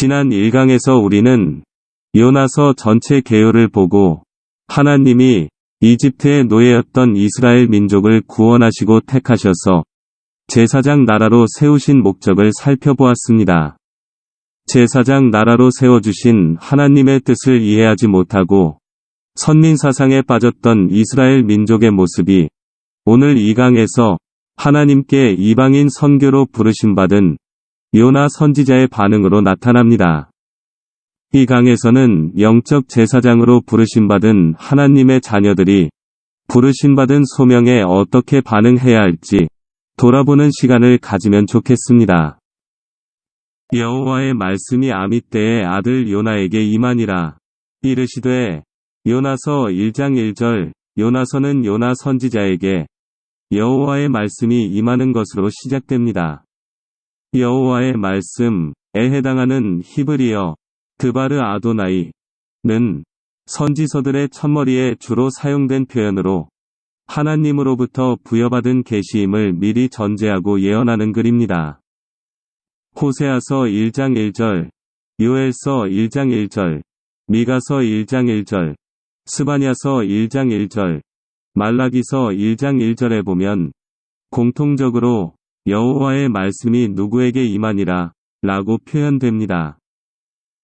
지난 1강에서 우리는 요나서 전체 개요를 보고 하나님이 이집트의 노예였던 이스라엘 민족을 구원하시고 택하셔서 제사장 나라로 세우신 목적을 살펴보았습니다. 제사장 나라로 세워주신 하나님의 뜻을 이해하지 못하고 선민사상에 빠졌던 이스라엘 민족의 모습이 오늘 2강에서 하나님께 이방인 선교로 부르심받은 요나 선지자의 반응으로 나타납니다. 이 강에서는 영적 제사장으로 부르심받은 하나님의 자녀들이 부르심받은 소명에 어떻게 반응해야 할지 돌아보는 시간을 가지면 좋겠습니다. 여호와의 말씀이 아미떼의 아들 요나에게 임하니라. 이르시되 요나서 1장 1절. 요나서는 요나 선지자에게 여호와의 말씀이 임하는 것으로 시작됩니다. 여호와의 말씀에 해당하는 히브리어 드바르 아도나이는 선지서들의 첫머리에 주로 사용된 표현으로 하나님으로부터 부여받은 계시임을 미리 전제하고 예언하는 글입니다. 호세아서 1장 1절, 요엘서 1장 1절, 미가서 1장 1절, 스바냐서 1장 1절, 말라기서 1장 1절에 보면 공통적으로 여호와의 말씀이 누구에게 임하니라 라고 표현됩니다.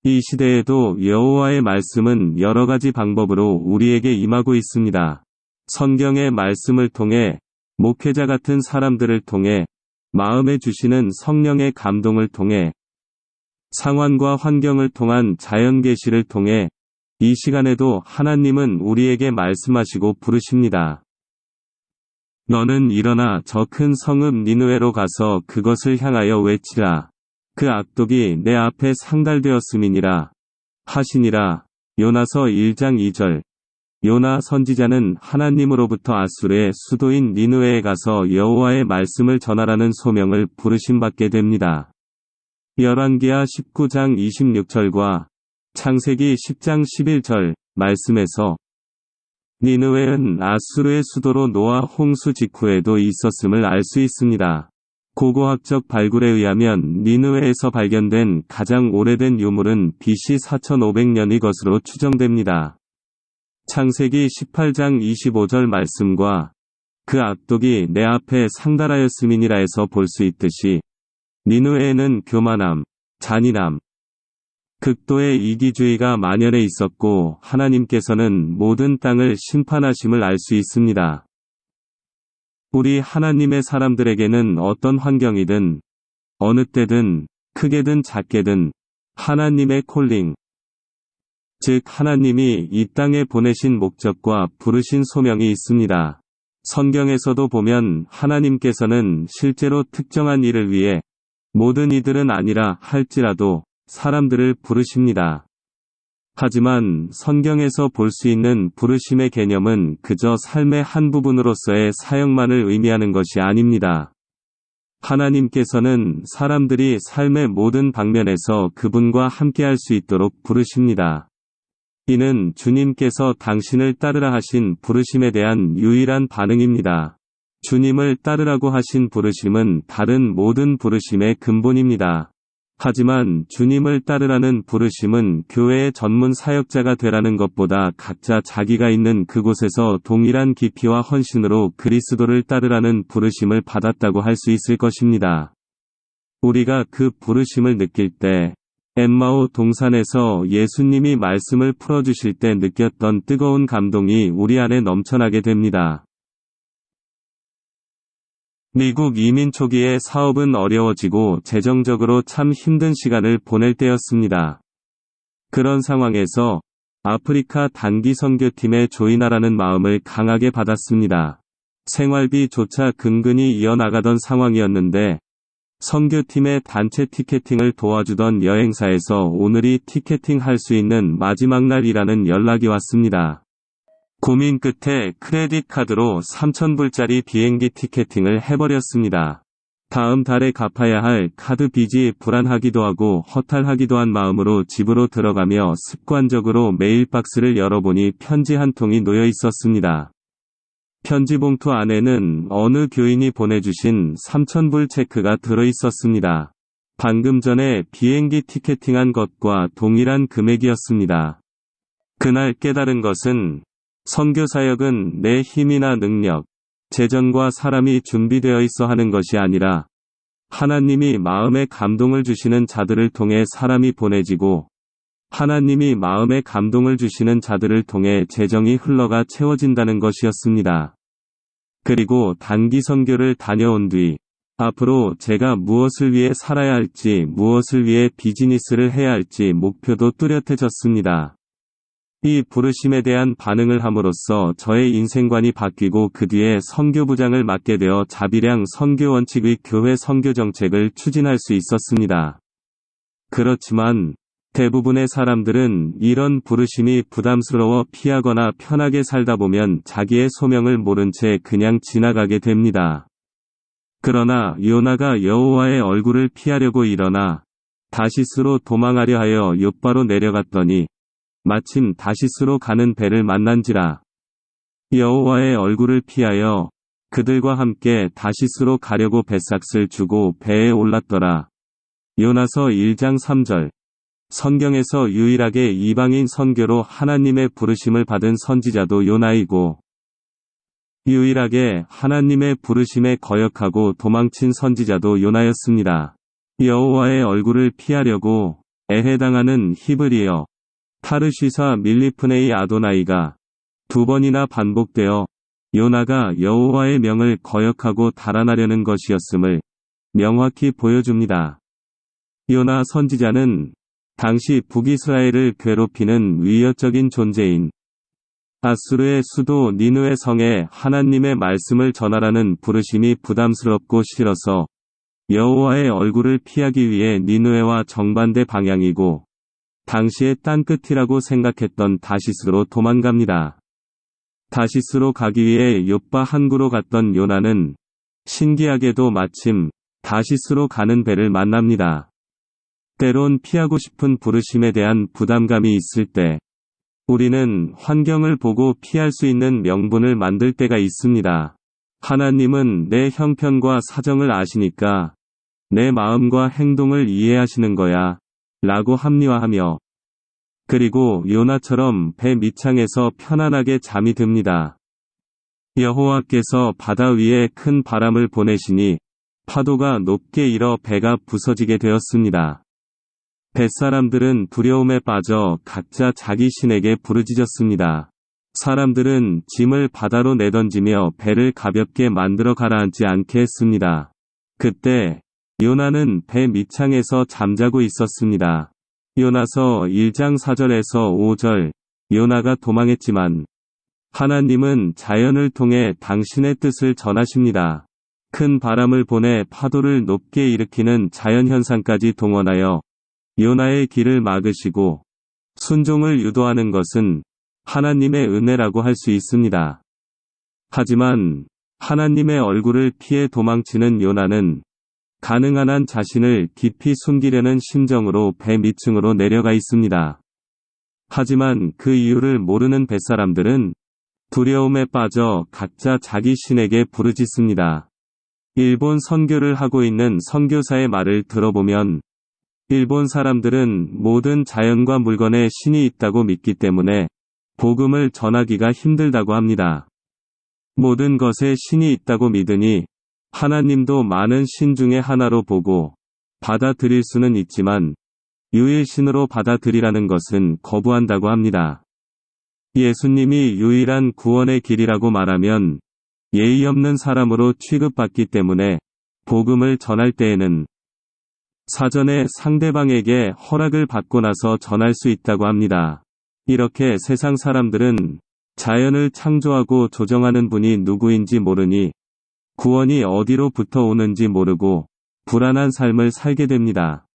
이 시대에도 여호와의 말씀은 여러 가지 방법으로 우리에게 임하고 있습니다. 성경의 말씀을 통해, 목회자 같은 사람들을 통해, 마음에 주시는 성령의 감동을 통해, 상황과 환경을 통한 자연 계시를 통해 이 시간에도 하나님은 우리에게 말씀하시고 부르십니다. 너는 일어나 저 큰 성읍 니느웨로 가서 그것을 향하여 외치라. 그 악독이 내 앞에 상달되었음이니라 하시니라. 요나서 1장 2절. 요나 선지자는 하나님으로부터 아수르의 수도인 니느웨에 가서 여호와의 말씀을 전하라는 소명을 부르심받게 됩니다. 열왕기하 19장 26절과 창세기 10장 11절 말씀에서 니느웨는 아수르의 수도로 노아 홍수 직후에도 있었음을 알 수 있습니다. 고고학적 발굴에 의하면 니느웨에서 발견된 가장 오래된 유물은 BC 4500년의 것으로 추정됩니다. 창세기 18장 25절 말씀과 그 악독이 내 앞에 상달하였음이니라에서 볼 수 있듯이 니느웨에는 교만함, 잔인함, 극도의 이기주의가 만연해 있었고 하나님께서는 모든 땅을 심판하심을 알 수 있습니다. 우리 하나님의 사람들에게는 어떤 환경이든 어느 때든 크게든 작게든 하나님의 콜링, 즉 하나님이 이 땅에 보내신 목적과 부르신 소명이 있습니다. 성경에서도 보면 하나님께서는 실제로 특정한 일을 위해 모든 이들은 아니라 할지라도 사람들을 부르십니다. 하지만 성경에서 볼 수 있는 부르심의 개념은 그저 삶의 한 부분으로서의 사역만을 의미하는 것이 아닙니다. 하나님께서는 사람들이 삶의 모든 방면에서 그분과 함께할 수 있도록 부르십니다. 이는 주님께서 당신을 따르라 하신 부르심에 대한 유일한 반응입니다. 주님을 따르라고 하신 부르심은 다른 모든 부르심의 근본입니다. 하지만 주님을 따르라는 부르심은 교회의 전문 사역자가 되라는 것보다 각자 자기가 있는 그곳에서 동일한 깊이와 헌신으로 그리스도를 따르라는 부르심을 받았다고 할 수 있을 것입니다. 우리가 그 부르심을 느낄 때 엠마오 동산에서 예수님이 말씀을 풀어주실 때 느꼈던 뜨거운 감동이 우리 안에 넘쳐나게 됩니다. 미국 이민 초기에 사업은 어려워지고 재정적으로 참 힘든 시간을 보낼 때였습니다. 그런 상황에서 아프리카 단기 선교팀에 조인하라는 마음을 강하게 받았습니다. 생활비조차 근근히 이어나가던 상황이었는데 선교팀의 단체 티켓팅을 도와주던 여행사에서 오늘이 티켓팅 할 수 있는 마지막 날이라는 연락이 왔습니다. 고민 끝에 크레딧 카드로 3,000불짜리 비행기 티켓팅을 해버렸습니다. 다음 달에 갚아야 할 카드 빚이 불안하기도 하고 허탈하기도 한 마음으로 집으로 들어가며 습관적으로 메일 박스를 열어보니 편지 한 통이 놓여 있었습니다. 편지 봉투 안에는 어느 교인이 보내주신 3,000불 체크가 들어 있었습니다. 방금 전에 비행기 티켓팅한 것과 동일한 금액이었습니다. 그날 깨달은 것은 선교 사역은 내 힘이나 능력, 재정과 사람이 준비되어 있어 하는 것이 아니라 하나님이 마음에 감동을 주시는 자들을 통해 사람이 보내지고 하나님이 마음에 감동을 주시는 자들을 통해 재정이 흘러가 채워진다는 것이었습니다. 그리고 단기 선교를 다녀온 뒤 앞으로 제가 무엇을 위해 살아야 할지, 무엇을 위해 비즈니스를 해야 할지 목표도 뚜렷해졌습니다. 이 부르심에 대한 반응을 함으로써 저의 인생관이 바뀌고 그 뒤에 선교부장을 맡게 되어 자비량 선교 원칙의 교회 선교 정책을 추진할 수 있었습니다. 그렇지만 대부분의 사람들은 이런 부르심이 부담스러워 피하거나 편하게 살다 보면 자기의 소명을 모른 채 그냥 지나가게 됩니다. 그러나 요나가 여호와의 얼굴을 피하려고 일어나 다시스로 도망하려 하여 욥바로 내려갔더니 마침 다시스로 가는 배를 만난지라. 여호와의 얼굴을 피하여 그들과 함께 다시스로 가려고 뱃삭을 주고 배에 올랐더라. 요나서 1장 3절. 성경에서 유일하게 이방인 선교로 하나님의 부르심을 받은 선지자도 요나이고 유일하게 하나님의 부르심에 거역하고 도망친 선지자도 요나였습니다. 여호와의 얼굴을 피하려고 애해당하는 히브리어 타르시사 밀리프네이 아도나이가 2번이나 반복되어 요나가 여호와의 명을 거역하고 달아나려는 것이었음을 명확히 보여줍니다. 요나 선지자는 당시 북이스라엘을 괴롭히는 위협적인 존재인 아수르의 수도 니느웨 성에 하나님의 말씀을 전하라는 부르심이 부담스럽고 싫어서 여호와의 얼굴을 피하기 위해 니느웨와 정반대 방향이고 당시의 땅끝이라고 생각했던 다시스로 도망갑니다. 다시스로 가기 위해 욥바 항구로 갔던 요나는 신기하게도 마침 다시스로 가는 배를 만납니다. 때론 피하고 싶은 부르심에 대한 부담감이 있을 때 우리는 환경을 보고 피할 수 있는 명분을 만들 때가 있습니다. 하나님은 내 형편과 사정을 아시니까 내 마음과 행동을 이해하시는 거야 라고 합리화하며 그리고 요나처럼 배 밑창에서 편안하게 잠이 듭니다. 여호와께서 바다 위에 큰 바람을 보내시니 파도가 높게 일어 배가 부서지게 되었습니다. 뱃사람들은 두려움에 빠져 각자 자기 신에게 부르짖었습니다. 사람들은 짐을 바다로 내던지며 배를 가볍게 만들어 가라앉지 않게 했습니다. 그때 요나는 배 밑창에서 잠자고 있었습니다. 요나서 1장 4절에서 5절. 요나가 도망했지만 하나님은 자연을 통해 당신의 뜻을 전하십니다. 큰 바람을 보내 파도를 높게 일으키는 자연현상까지 동원하여 요나의 길을 막으시고 순종을 유도하는 것은 하나님의 은혜라고 할 수 있습니다. 하지만 하나님의 얼굴을 피해 도망치는 요나는 가능한 한 자신을 깊이 숨기려는 심정으로 배 밑층으로 내려가 있습니다. 하지만 그 이유를 모르는 뱃사람들은 두려움에 빠져 각자 자기 신에게 부르짖습니다. 일본 선교를 하고 있는 선교사의 말을 들어보면 일본 사람들은 모든 자연과 물건에 신이 있다고 믿기 때문에 복음을 전하기가 힘들다고 합니다. 모든 것에 신이 있다고 믿으니 하나님도 많은 신 중에 하나로 보고 받아들일 수는 있지만 유일신으로 받아들이라는 것은 거부한다고 합니다. 예수님이 유일한 구원의 길이라고 말하면 예의 없는 사람으로 취급받기 때문에 복음을 전할 때에는 사전에 상대방에게 허락을 받고 나서 전할 수 있다고 합니다. 이렇게 세상 사람들은 자연을 창조하고 조정하는 분이 누구인지 모르니 구원이 어디로부터 오는지 모르고 불안한 삶을 살게 됩니다.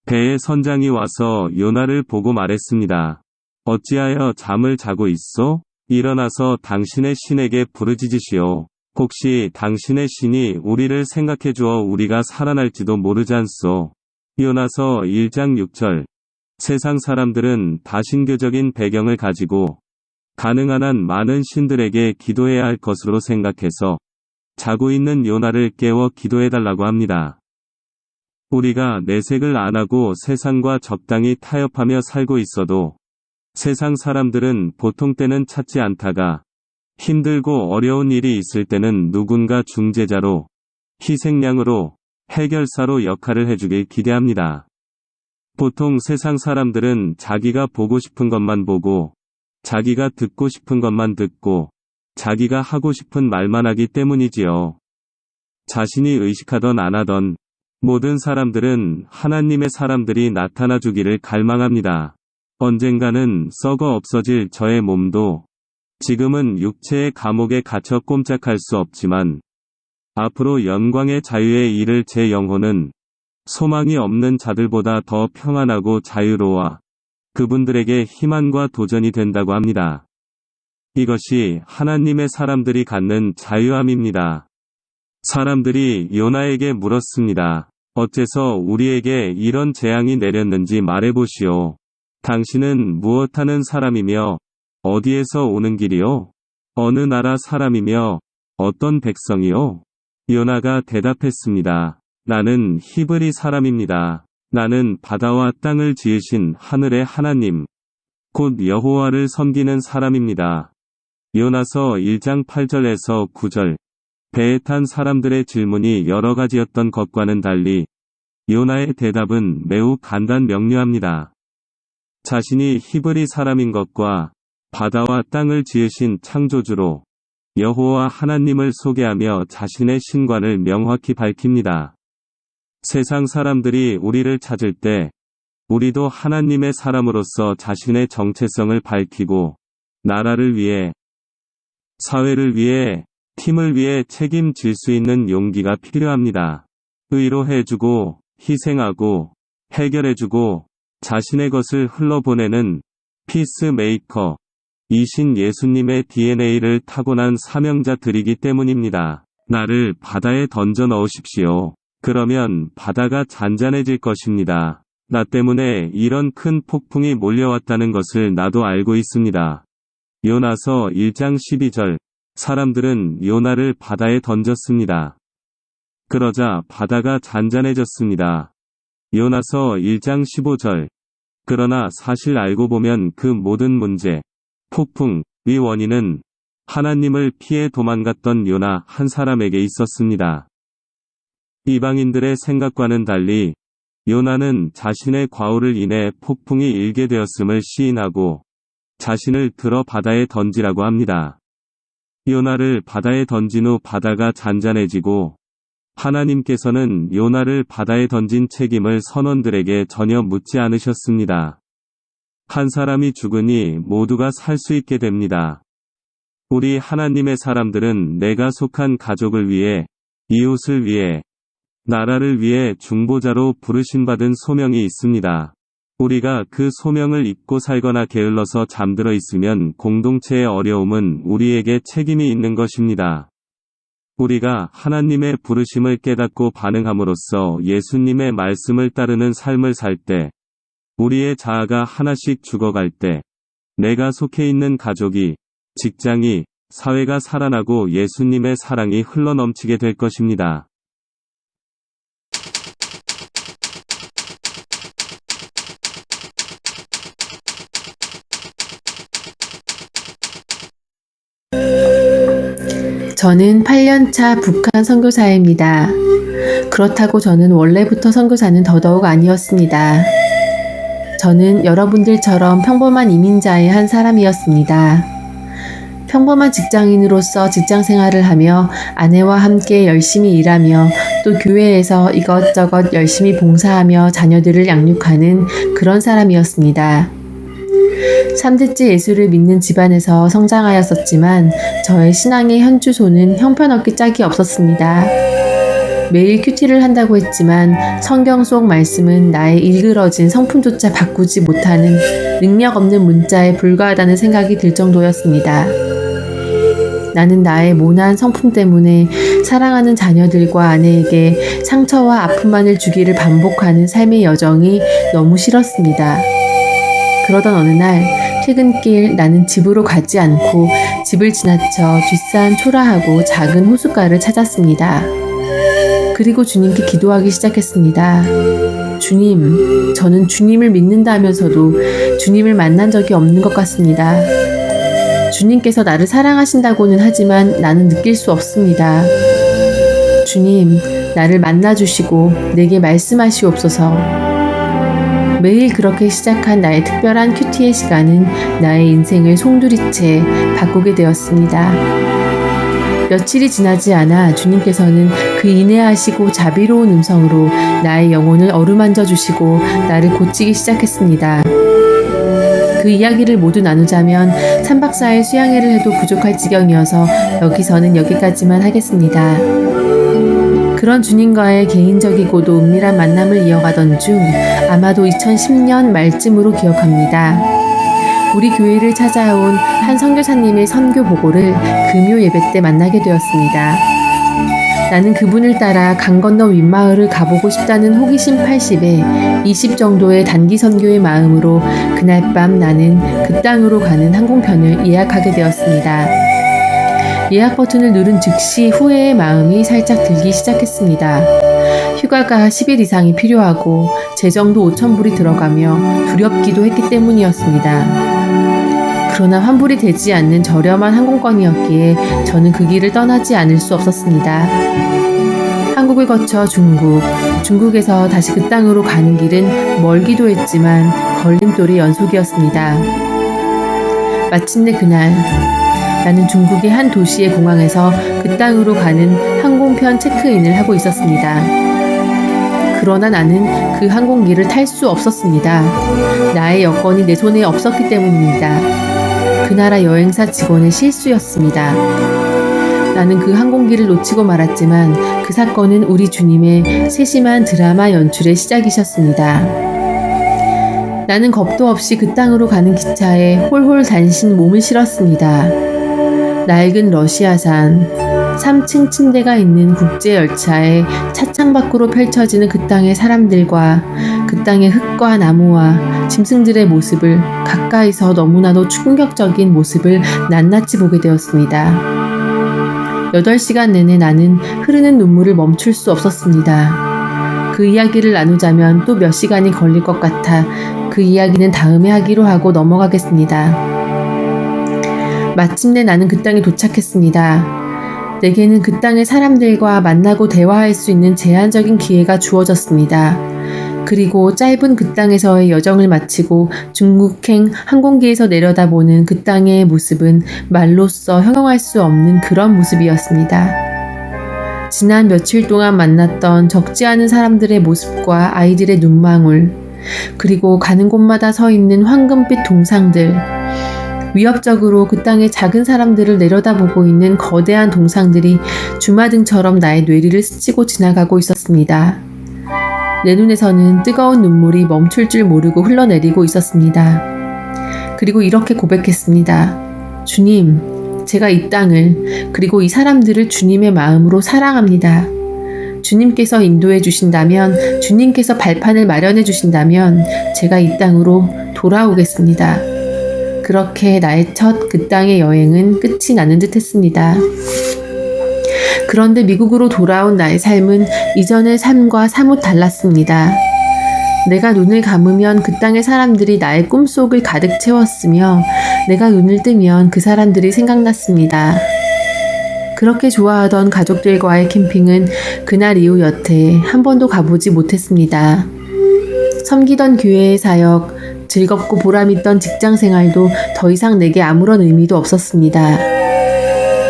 배의 선장이 와서 요나를 보고 말했습니다. 어찌하여 잠을 자고 있소? 일어나서 당신의 신에게 부르짖으시오. 혹시 당신의 신이 우리를 생각해 주어 우리가 살아날지도 모르지 않소. 요나서 1장 6절. 세상 사람들은 다신교적인 배경을 가지고 가능한 한 많은 신들에게 기도해야 할 것으로 생각해서 자고 있는 요나를 깨워 기도해달라고 합니다. 우리가 내색을 안 하고 세상과 적당히 타협하며 살고 있어도 세상 사람들은 보통 때는 찾지 않다가 힘들고 어려운 일이 있을 때는 누군가 중재자로, 희생양으로, 해결사로 역할을 해주길 기대합니다. 보통 세상 사람들은 자기가 보고 싶은 것만 보고, 자기가 듣고 싶은 것만 듣고, 자기가 하고 싶은 말만 하기 때문이지요. 자신이 의식하던 안 하던 모든 사람들은 하나님의 사람들이 나타나 주기를 갈망합니다. 언젠가는 썩어 없어질 저의 몸도 지금은 육체의 감옥에 갇혀 꼼짝할 수 없지만 앞으로 영광의 자유에 이를 제 영혼은 소망이 없는 자들보다 더 평안하고 자유로워 그분들에게 희망과 도전이 된다고 합니다. 이것이 하나님의 사람들이 갖는 자유함입니다. 사람들이 요나에게 물었습니다. 어째서 우리에게 이런 재앙이 내렸는지 말해보시오. 당신은 무엇하는 사람이며 어디에서 오는 길이요? 어느 나라 사람이며 어떤 백성이요? 요나가 대답했습니다. 나는 히브리 사람입니다. 나는 바다와 땅을 지으신 하늘의 하나님, 곧 여호와를 섬기는 사람입니다. 요나서 1장 8절에서 9절. 배에 탄 사람들의 질문이 여러 가지였던 것과는 달리 요나의 대답은 매우 간단 명료합니다. 자신이 히브리 사람인 것과 바다와 땅을 지으신 창조주로 여호와 하나님을 소개하며 자신의 신관을 명확히 밝힙니다. 세상 사람들이 우리를 찾을 때 우리도 하나님의 사람으로서 자신의 정체성을 밝히고 나라를 위해, 사회를 위해, 팀을 위해 책임질 수 있는 용기가 필요합니다. 의로 해주고, 희생하고, 해결해주고, 자신의 것을 흘러보내는 피스메이커, 이신 예수님의 DNA를 타고난 사명자들이기 때문입니다. 나를 바다에 던져 넣으십시오. 그러면 바다가 잔잔해질 것입니다. 나 때문에 이런 큰 폭풍이 몰려왔다는 것을 나도 알고 있습니다. 요나서 1장 12절. 사람들은 요나를 바다에 던졌습니다. 그러자 바다가 잔잔해졌습니다. 요나서 1장 15절. 그러나 사실 알고 보면 그 모든 문제, 폭풍의 원인은 하나님을 피해 도망갔던 요나 한 사람에게 있었습니다. 이방인들의 생각과는 달리 요나는 자신의 과오를 인해 폭풍이 일게 되었음을 시인하고 자신을 들어 바다에 던지라고 합니다. 요나를 바다에 던진 후 바다가 잔잔해지고 하나님께서는 요나를 바다에 던진 책임을 선원들에게 전혀 묻지 않으셨습니다. 한 사람이 죽으니 모두가 살 수 있게 됩니다. 우리 하나님의 사람들은 내가 속한 가족을 위해, 이웃을 위해, 나라를 위해 중보자로 부르심받은 소명이 있습니다. 우리가 그 소명을 잊고 살거나 게을러서 잠들어 있으면 공동체의 어려움은 우리에게 책임이 있는 것입니다. 우리가 하나님의 부르심을 깨닫고 반응함으로써 예수님의 말씀을 따르는 삶을 살 때, 우리의 자아가 하나씩 죽어갈 때, 내가 속해 있는 가족이, 직장이, 사회가 살아나고 예수님의 사랑이 흘러넘치게 될 것입니다. 저는 8년차 북한 선교사입니다. 그렇다고 저는 원래부터 선교사는 더더욱 아니었습니다. 저는 여러분들처럼 평범한 이민자의 한 사람이었습니다. 평범한 직장인으로서 직장 생활을 하며 아내와 함께 열심히 일하며 또 교회에서 이것저것 열심히 봉사하며 자녀들을 양육하는 그런 사람이었습니다. 3대째 예수를 믿는 집안에서 성장하였었지만 저의 신앙의 현주소는 형편없기 짝이 없었습니다. 매일 큐티를 한다고 했지만 성경 속 말씀은 나의 일그러진 성품조차 바꾸지 못하는 능력 없는 문자에 불과하다는 생각이 들 정도였습니다. 나는 나의 모난 성품 때문에 사랑하는 자녀들과 아내에게 상처와 아픔만을 주기를 반복하는 삶의 여정이 너무 싫었습니다. 그러던 어느 날 퇴근길 나는 집으로 가지 않고 집을 지나쳐 뒷산 초라하고 작은 호숫가를 찾았습니다. 그리고 주님께 기도하기 시작했습니다. 주님, 저는 주님을 믿는다면서도 주님을 만난 적이 없는 것 같습니다. 주님께서 나를 사랑하신다고는 하지만 나는 느낄 수 없습니다. 주님, 나를 만나주시고 내게 말씀하시옵소서. 매일 그렇게 시작한 나의 특별한 큐티의 시간은 나의 인생을 송두리째 바꾸게 되었습니다. 며칠이 지나지 않아 주님께서는 그 인내하시고 자비로운 음성으로 나의 영혼을 어루만져 주시고 나를 고치기 시작했습니다. 그 이야기를 모두 나누자면 3박 4일 수양회를 해도 부족할 지경이어서 여기서는 여기까지만 하겠습니다. 그런 주님과의 개인적이고도 은밀한 만남을 이어가던 중 아마도 2010년 말쯤으로 기억합니다. 우리 교회를 찾아온 한 선교사님의 선교 보고를 금요 예배 때 만나게 되었습니다. 나는 그분을 따라 강 건너 윗마을을 가보고 싶다는 호기심 80에 20 정도의 단기 선교의 마음으로 그날 밤 나는 그 땅으로 가는 항공편을 예약하게 되었습니다. 예약 버튼을 누른 즉시 후회의 마음이 살짝 들기 시작했습니다. 휴가가 10일 이상이 필요하고 재정도 5,000불이 들어가며 두렵기도 했기 때문이었습니다. 그러나 환불이 되지 않는 저렴한 항공권이었기에 저는 그 길을 떠나지 않을 수 없었습니다. 한국을 거쳐 중국에서 다시 그 땅으로 가는 길은 멀기도 했지만 걸림돌이 연속이었습니다. 마침내 그날 나는 중국의 한 도시의 공항에서 그 땅으로 가는 항공편 체크인을 하고 있었습니다. 그러나 나는 그 항공기를 탈 수 없었습니다. 나의 여권이 내 손에 없었기 때문입니다. 그 나라 여행사 직원의 실수였습니다. 나는 그 항공기를 놓치고 말았지만 그 사건은 우리 주님의 세심한 드라마 연출의 시작이셨습니다. 나는 겁도 없이 그 땅으로 가는 기차에 홀홀 단신 몸을 실었습니다. 낡은 러시아산 3층 침대가 있는 국제열차에 차창 밖으로 펼쳐지는 그 땅의 사람들과 그 땅의 흙과 나무와 짐승들의 모습을 가까이서 너무나도 충격적인 모습을 낱낱이 보게 되었습니다. 8시간 내내 나는 흐르는 눈물을 멈출 수 없었습니다. 그 이야기를 나누자면 또 몇 시간이 걸릴 것 같아 그 이야기는 다음에 하기로 하고 넘어가겠습니다. 마침내 나는 그 땅에 도착했습니다. 내게는 그 땅의 사람들과 만나고 대화할 수 있는 제한적인 기회가 주어졌습니다. 그리고 짧은 그 땅에서의 여정을 마치고 중국행 항공기에서 내려다보는 그 땅의 모습은 말로써 형용할 수 없는 그런 모습이었습니다. 지난 며칠 동안 만났던 적지 않은 사람들의 모습과 아이들의 눈망울, 그리고 가는 곳마다 서 있는 황금빛 동상들, 위협적으로 그 땅의 작은 사람들을 내려다보고 있는 거대한 동상들이 주마등처럼 나의 뇌리를 스치고 지나가고 있었습니다. 내 눈에서는 뜨거운 눈물이 멈출 줄 모르고 흘러내리고 있었습니다. 그리고 이렇게 고백했습니다. 주님, 제가 이 땅을 그리고 이 사람들을 주님의 마음으로 사랑합니다. 주님께서 인도해 주신다면, 주님께서 발판을 마련해 주신다면 제가 이 땅으로 돌아오겠습니다. 그렇게 나의 첫 그 땅의 여행은 끝이 나는 듯 했습니다. 그런데 미국으로 돌아온 나의 삶은 이전의 삶과 사뭇 달랐습니다. 내가 눈을 감으면 그 땅의 사람들이 나의 꿈속을 가득 채웠으며 내가 눈을 뜨면 그 사람들이 생각났습니다. 그렇게 좋아하던 가족들과의 캠핑은 그날 이후 여태 한 번도 가보지 못했습니다. 섬기던 교회의 사역, 즐겁고 보람있던 직장생활도 더 이상 내게 아무런 의미도 없었습니다.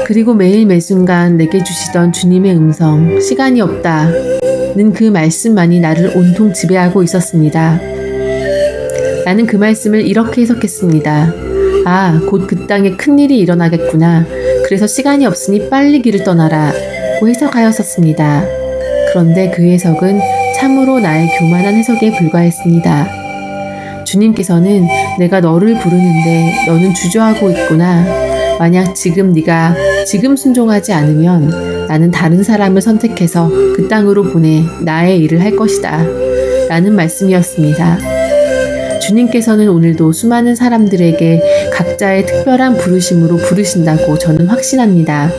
그리고 매일 매순간 내게 주시던 주님의 음성, 시간이 없다는 그 말씀만이 나를 온통 지배하고 있었습니다. 나는 그 말씀을 이렇게 해석했습니다. 아, 곧 그 땅에 큰일이 일어나겠구나. 그래서 시간이 없으니 빨리 길을 떠나라 고 해석하였었습니다. 그런데 그 해석은 참으로 나의 교만한 해석에 불과했습니다. 주님께서는 내가 너를 부르는데 너는 주저하고 있구나. 만약 네가 지금 순종하지 않으면 나는 다른 사람을 선택해서 그 땅으로 보내 나의 일을 할 것이다. 라는 말씀이었습니다. 주님께서는 오늘도 수많은 사람들에게 각자의 특별한 부르심으로 부르신다고 저는 확신합니다.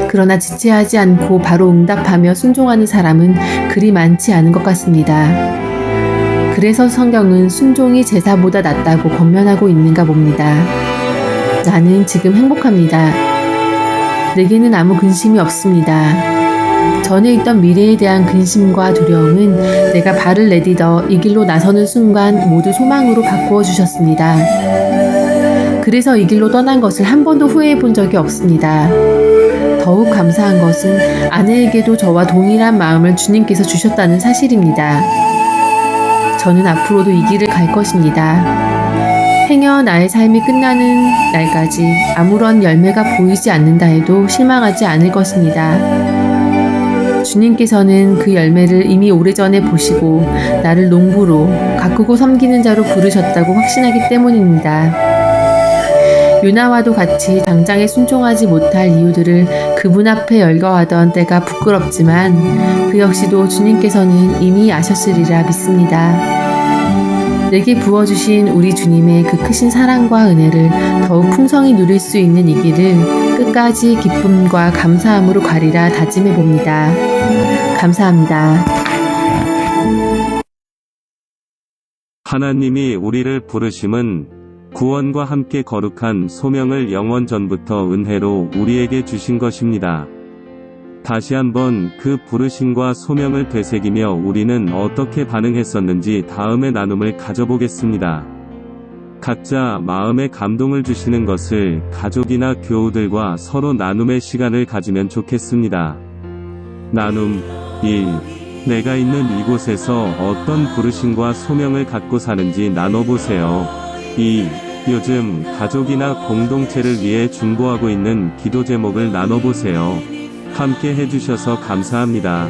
그 그러나 지체하지 않고 바로 응답하며 순종하는 사람은 그리 많지 않은 것 같습니다. 그래서 성경은 순종이 제사보다 낫다고 권면하고 있는가 봅니다. 나는 지금 행복합니다. 내게는 아무 근심이 없습니다. 전에 있던 미래에 대한 근심과 두려움은 내가 발을 내딛어 이 길로 나서는 순간 모두 소망으로 바꾸어 주셨습니다. 그래서 이 길로 떠난 것을 한 번도 후회해 본 적이 없습니다. 더욱 감사한 것은 아내에게도 저와 동일한 마음을 주님께서 주셨다는 사실입니다. 저는 앞으로도 이 길을 갈 것입니다. 행여 나의 삶이 끝나는 날까지 아무런 열매가 보이지 않는다 해도 실망하지 않을 것입니다. 주님께서는 그 열매를 이미 오래전에 보시고 나를 농부로 가꾸고 섬기는 자로 부르셨다고 확신하기 때문입니다. 요나와도 같이 당장에 순종하지 못할 이유들을 그분 앞에 열거하던 때가 부끄럽지만 그 역시도 주님께서는 이미 아셨으리라 믿습니다. 내게 부어주신 우리 주님의 그 크신 사랑과 은혜를 더욱 풍성히 누릴 수 있는 이 길을 끝까지 기쁨과 감사함으로 가리라 다짐해 봅니다. 감사합니다. 하나님이 우리를 부르심은 구원과 함께 거룩한 소명을 영원 전부터 은혜로 우리에게 주신 것입니다. 다시 한번 그 부르심과 소명을 되새기며 우리는 어떻게 반응했었는지 다음의 나눔을 가져보겠습니다. 각자 마음에 감동을 주시는 것을 가족이나 교우들과 서로 나눔의 시간을 가지면 좋겠습니다. 나눔 1. 내가 있는 이곳에서 어떤 부르심과 소명을 갖고 사는지 나눠보세요. 2. 요즘 가족이나 공동체를 위해 중보하고 있는 기도 제목을 나눠보세요. 함께 해주셔서 감사합니다.